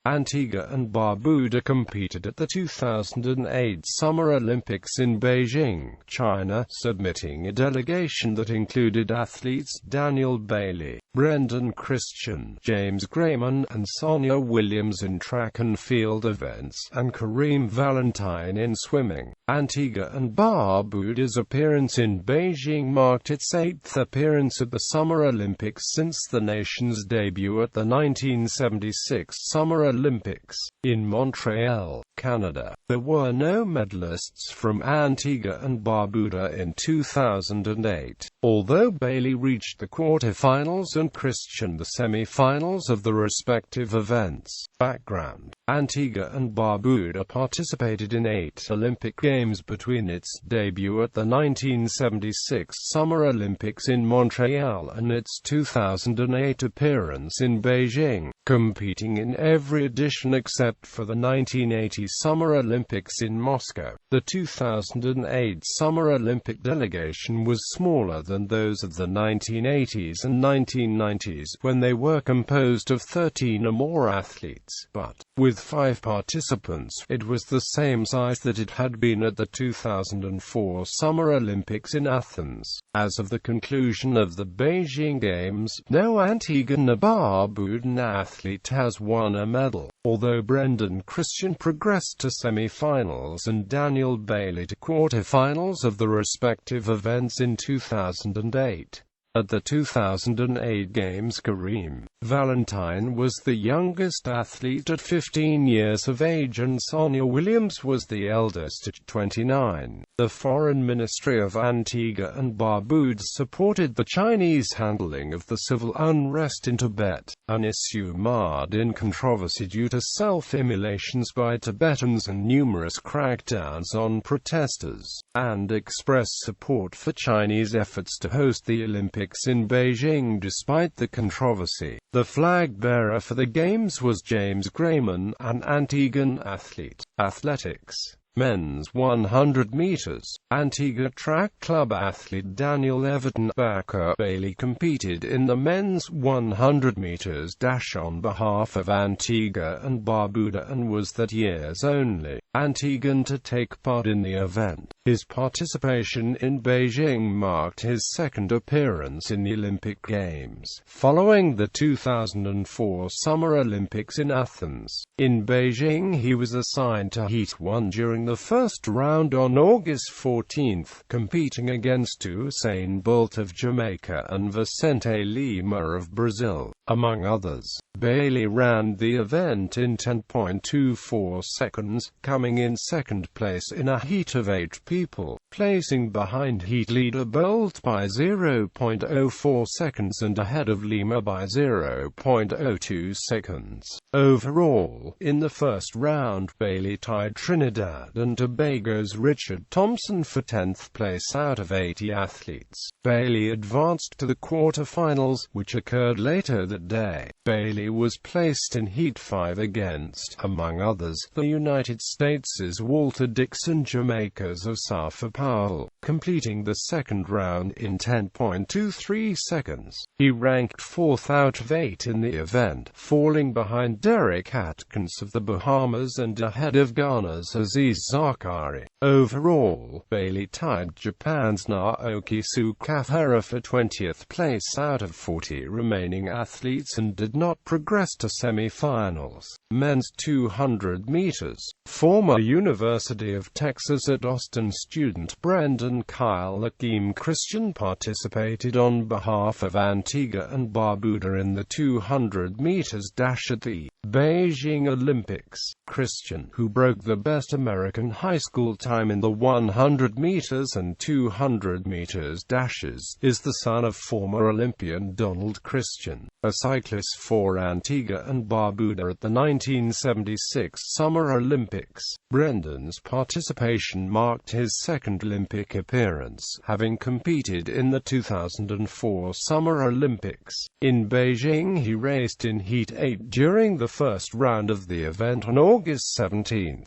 Antigua and Barbuda competed at the 2008 Summer Olympics in Beijing, China, submitting a delegation that included athletes Daniel Bailey, Brendan Christian, James Grayman, and Sonia Williams in track and field events, and Kareem Valentine in swimming. Antigua and Barbuda's appearance in Beijing marked its 8th appearance at the Summer Olympics since the nation's debut at the 1976 Summer Olympics in Montréal, Canada. There were no medalists from Antigua and Barbuda in 2008, although Bailey reached the quarterfinals and Christian the semifinals of the respective events. Background: Antigua and Barbuda participated in 8 Olympic Games between its debut at the 1976 Summer Olympics in Montreal and its 2008 appearance in Beijing, competing in every edition except for the 1980 Summer Olympics in Moscow. The 2008 Summer Olympic delegation was smaller than those of the 1980s and 1990s, when they were composed of 13 or more athletes, but, with 5 participants, it was the same size that it had been at the 2004 Summer Olympics in Athens. As of the conclusion of the Beijing Games, no Antiguan or Barbudan athlete has won a medal, although Brendan Christian progressed to semi-finals and Daniel Bailey to quarter-finals of the respective events in 2008. At the 2008 Games, Kareem Valentine was the youngest athlete at 15 years of age and Sonia Williams was the eldest at 29. The Foreign Ministry of Antigua and Barbuda supported the Chinese handling of the civil unrest in Tibet, an issue marred in controversy due to self-immolations by Tibetans and numerous crackdowns on protesters, and expressed support for Chinese efforts to host the Olympics in Beijing despite the controversy. The flag bearer for the Games was James Grayman, an Antiguan athlete. Athletics. Men's 100 meters. Antigua Track Club athlete Daniel Everton Baker Bailey competed in the men's 100 meters dash on behalf of Antigua and Barbuda and was that year's only Antiguan to take part in the event. His participation in Beijing marked his second appearance in the Olympic Games, following the 2004 Summer Olympics in Athens. In Beijing he was assigned to Heat 1 during the first round on August 14, competing against Usain Bolt of Jamaica and Vicente Lima of Brazil, among others. Bailey ran the event in 10.24 seconds, coming in second place in a heat of 8 people, placing behind heat leader Bolt by 0.04 seconds and ahead of Lima by 0.02 seconds. Overall, in the first round, Bailey tied Trinidad and Tobago's Richard Thompson for 10th place out of 80 athletes. Bailey advanced to the quarterfinals, which occurred later that day. Bailey was placed in Heat 5 against, among others, the United States' Walter Dixon, Jamaica's Asafa Powell, completing the second round in 10.23 seconds. He ranked 4th out of 8 in the event, falling behind Derek Atkins of the Bahamas and ahead of Ghana's Aziz Zakari. Overall, Bailey tied Japan's Naoki Sukahara for 20th place out of 40 remaining athletes and did not progress to semi-finals. Men's 200 meters. Former University of Texas at Austin student Brendan Kyle Akeem Christian participated on behalf of Antigua and Barbuda in the 200 meters dash at the Beijing Olympics. Christian, who broke the best American high school time in the 100 meters and 200 meters dashes, is the son of former Olympian Donald Christian, a cyclist for Antigua and Barbuda at the 1976 Summer Olympics. Brendan's participation marked his second Olympic appearance, having competed in the 2004 Summer Olympics. In Beijing he raced in Heat 8 during the first round of the event on August 17.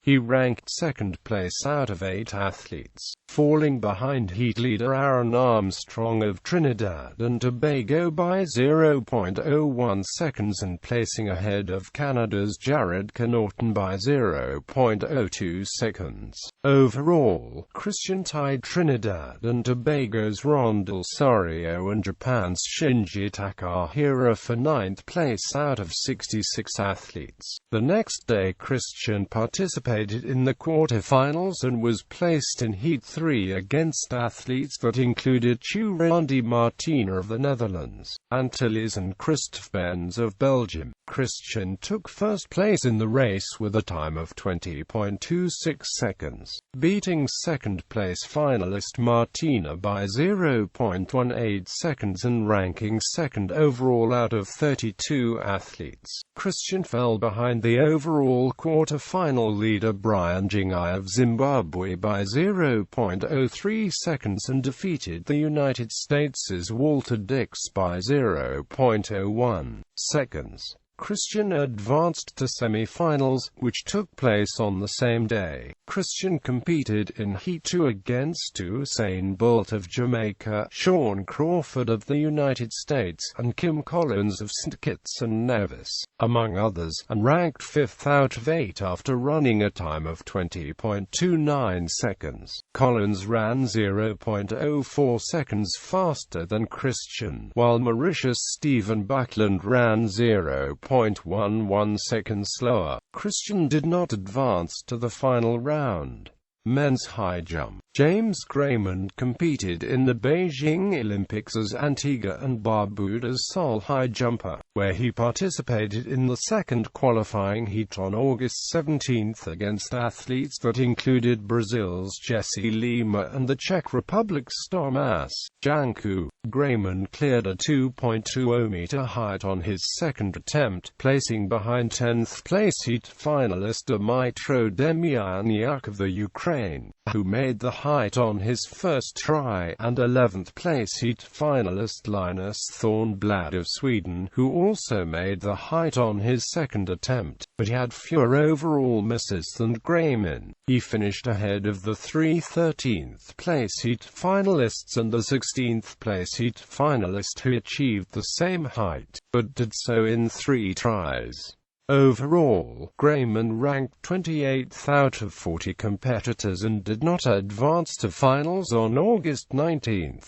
He ranked second place out of 8 athletes, falling behind heat leader Aaron Armstrong of Trinidad and Tobago by 0.01 seconds and placing ahead of Canada's Jared Connaughton by 0.02 seconds. Overall, Christian tied Trinidad and Tobago's Rondel Sorio and Japan's Shinji Takahira for 9th place out of 66 athletes. The next day, Christian participated in the quarterfinals and was placed in Heat 3 against athletes that included Randy Martina of the Netherlands, Antilles and Christophe Benz of Belgium. Christian took first place in the race with a time of 20.26 seconds, beating second-place finalist Martina by 0.18 seconds and ranking second overall out of 32 athletes. Christian fell behind the overall quarter-final leader Brian Jingai of Zimbabwe by 0.03 seconds and defeated the United States' Walter Dix by 0.01 seconds. Christian advanced to semifinals, which took place on the same day. Christian competed in Heat 2 against Usain Bolt of Jamaica, Sean Crawford of the United States, and Kim Collins of St. Kitts and Nevis, among others, and ranked 5th out of 8 after running a time of 20.29 seconds. Collins ran 0.04 seconds faster than Christian, while Mauritius' Stephen Buckland ran 0.11 seconds slower. Christian did not advance to the final round. Men's high jump. James Grayman competed in the Beijing Olympics as Antigua and Barbuda's sole high jumper, where he participated in the second qualifying heat on August 17 against athletes that included Brazil's Jesse Lima and the Czech Republic's Tomasz Janku. Grayman cleared a 2.20-meter height on his second attempt, placing behind 10th-place heat finalist Dmytro Demyaniuk of the Ukraine, who made the height on his first try, and 11th-place heat finalist Linus Thornblad of Sweden, who also made the height on his second attempt, but he had fewer overall misses than Grayman. He finished ahead of the 3 13th-place heat finalists and the 16th-place heat finalist who achieved the same height, but did so in 3 tries. Overall, Grayman ranked 28th out of 40 competitors and did not advance to finals on August 19.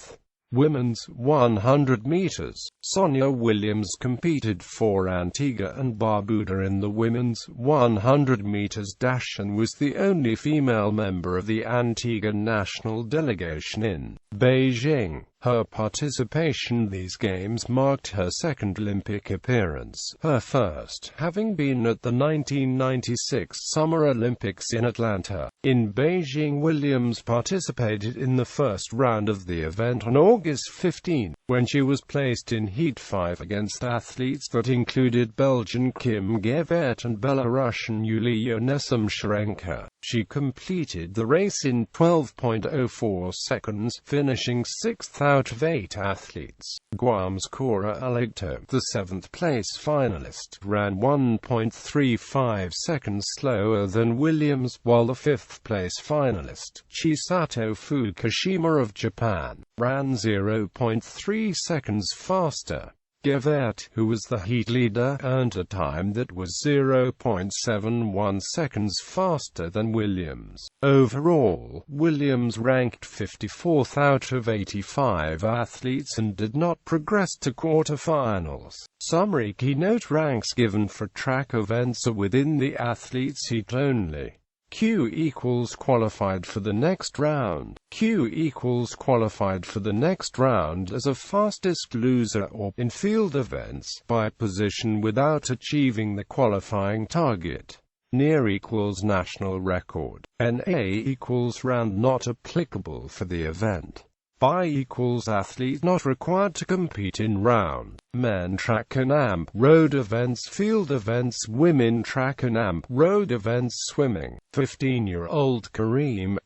Women's 100 meters. Sonia Williams competed for Antigua and Barbuda in the women's 100 meters dash and was the only female member of the Antigua national delegation in Beijing. Her participation in these games marked her second Olympic appearance, her first having been at the 1996 Summer Olympics in Atlanta. In Beijing, Williams participated in the first round of the event on August 15, when she was placed in Heat 5 against athletes that included Belgian Kim Gevaert and Belarusian Yulia Nesumsharenko. She completed the race in 12.04 seconds, finishing 6th out of 8 athletes. Guam's Cora Alegto, the 7th-place finalist, ran 1.35 seconds slower than Williams, while the 5th-place finalist, Chisato Fukushima of Japan, ran 0.3 seconds faster. Gevaert, who was the heat leader, earned a time that was 0.71 seconds faster than Williams. Overall, Williams ranked 54th out of 85 athletes and did not progress to quarterfinals. Summary: keynote ranks given for track events are within the athletes' heat only. Q equals qualified for the next round. Q equals qualified for the next round as a fastest loser or, in field events, by position without achieving the qualifying target. Near equals national record. NA equals round not applicable for the event. By equals athlete not required to compete in round. Men track and amp road events, field events, women track and amp road events, swimming. 15-year-old Kareem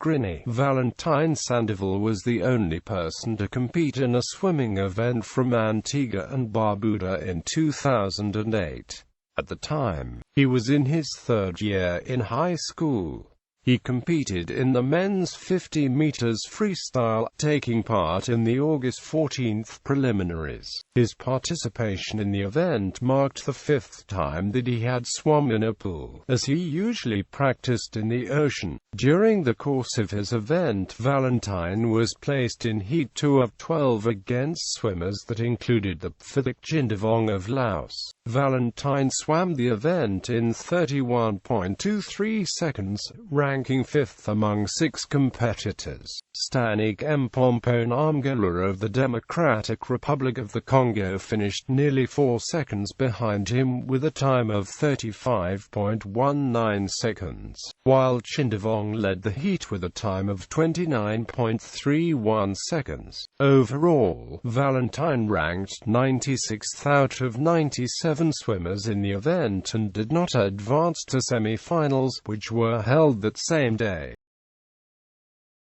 Valentine Sandoval was the only person to compete in a swimming event from Antigua and Barbuda in 2008. At the time, he was in his third year in high school. He competed in the men's 50 meters freestyle, taking part in the August 14th preliminaries. His participation in the event marked the 5th time that he had swum in a pool, as he usually practiced in the ocean. During the course of his event, Valentine was placed in Heat 2 of 12 against swimmers that included the Phatic Chindavong of Laos. Valentine swam the event in 31.23 seconds, ranking 5th among 6 competitors. Stanik Mpompon of the Democratic Republic of the Congo finished nearly 4 seconds behind him with a time of 35.19 seconds, while Chindavong led the heat with a time of 29.31 seconds. Overall, Valentine ranked 96th out of 97 swimmers in the event and did not advance to semifinals, which were held that same day.